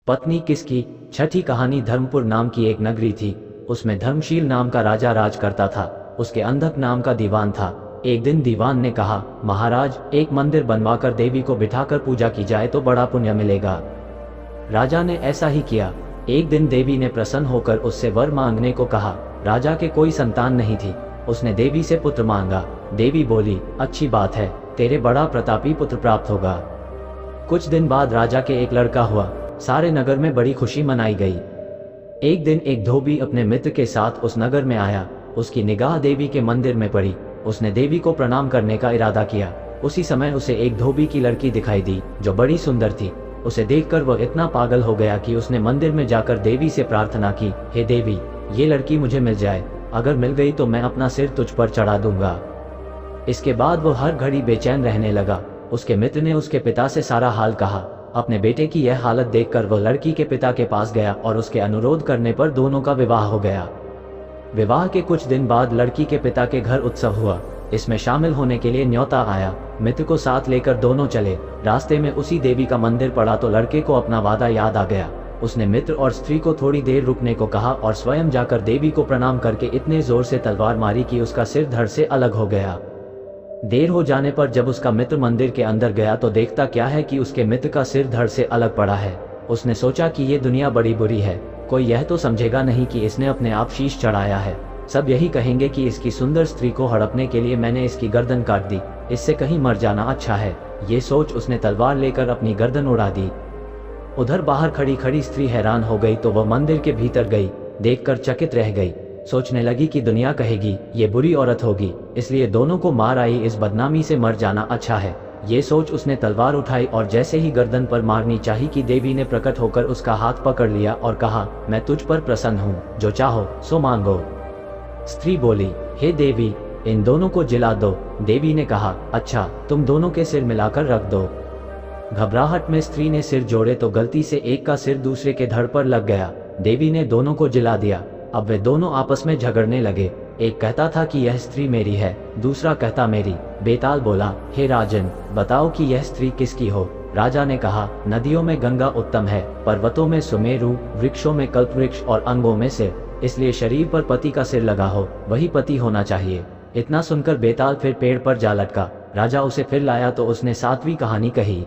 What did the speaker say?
पत्नी किसकी। छठी कहानी। धर्मपुर नाम की एक नगरी थी। उसमें धर्मशील नाम का राजा राज करता था। उसके अंधक नाम का दीवान था। एक दिन दीवान ने कहा, महाराज, एक मंदिर बनवाकर देवी को बिठाकर पूजा की जाए तो बड़ा पुण्य मिलेगा। राजा ने ऐसा ही किया। एक दिन देवी ने प्रसन्न होकर उससे वर मांगने को कहा। राजा के कोई संतान नहीं थी। उसने देवी से पुत्र मांगा। देवी बोली, अच्छी बात है, तेरे बड़ा प्रतापी पुत्र प्राप्त होगा। कुछ दिन बाद राजा के एक लड़का हुआ। सारे नगर में बड़ी खुशी मनाई गई। एक दिन एक धोबी अपने मित्र के साथ उस नगर में आया। उसकी निगाह देवी के मंदिर में पड़ी। उसने देवी को प्रणाम करने का इरादा किया। उसी समय उसे एक धोबी की लड़की दिखाई दी जो बड़ी सुंदर थी। उसे देखकर वह इतना पागल हो गया कि उसने मंदिर में जाकर देवी से प्रार्थना की, हे देवी, ये लड़की मुझे मिल जाए। अगर मिल गई तो मैं अपना सिर तुझ पर चढ़ा दूंगा। इसके बाद वह हर घड़ी बेचैन रहने लगा। उसके मित्र ने उसके पिता से सारा हाल कहा। अपने बेटे की यह हालत देखकर वह लड़की के पिता के पास गया और उसके अनुरोध करने पर दोनों का विवाह हो गया। विवाह के कुछ दिन बाद लड़की के पिता के घर उत्सव हुआ। इसमें शामिल होने के लिए न्योता आया। मित्र को साथ लेकर दोनों चले। रास्ते में उसी देवी का मंदिर पड़ा तो लड़के को अपना वादा याद आ गया। उसने मित्र और स्त्री को थोड़ी देर रुकने को कहा और स्वयं जाकर देवी को प्रणाम करके इतने जोर से तलवार मारी कि उसका सिर धड़ से अलग हो गया। देर हो जाने पर जब उसका मित्र मंदिर के अंदर गया तो देखता क्या है कि उसके मित्र का सिर धड़ से अलग पड़ा है। उसने सोचा कि ये दुनिया बड़ी बुरी है। कोई यह तो समझेगा नहीं कि इसने अपने आप शीश चढ़ाया है। सब यही कहेंगे कि इसकी सुंदर स्त्री को हड़पने के लिए मैंने इसकी गर्दन काट दी। इससे कहीं मर जाना अच्छा है। ये सोच उसने तलवार लेकर अपनी गर्दन उड़ा दी। उधर बाहर खड़ी खड़ी स्त्री हैरान हो गई तो वह मंदिर के भीतर गई। देखकर चकित रह गई। सोचने लगी कि दुनिया कहेगी ये बुरी औरत होगी, इसलिए दोनों को मार आई। इस बदनामी से मर जाना अच्छा है। ये सोच उसने तलवार उठाई और जैसे ही गर्दन पर मारनी चाही कि देवी ने प्रकट होकर उसका हाथ पकड़ लिया और कहा, मैं तुझ पर प्रसन्न हूँ, जो चाहो सो मांगो। स्त्री बोली, हे देवी, इन दोनों को जिला दो। देवी ने कहा, अच्छा, तुम दोनों के सिर मिलाकर रख दो। घबराहट में स्त्री ने सिर जोड़े तो गलती से एक का सिर दूसरे के धड़ पर लग गया। देवी ने दोनों को जिला दिया। अब वे दोनों आपस में झगड़ने लगे। एक कहता था कि यह स्त्री मेरी है, दूसरा कहता मेरी। बेताल बोला, हे राजन, बताओ कि यह स्त्री किसकी हो। राजा ने कहा, नदियों में गंगा उत्तम है, पर्वतों में सुमेरु, वृक्षों में कल्पवृक्ष और अंगों में सिर। इसलिए शरीर पर पति का सिर लगा हो वही पति होना चाहिए। इतना सुनकर बेताल फिर पेड़ पर जा लटका। राजा उसे फिर लाया तो उसने सातवीं कहानी कही।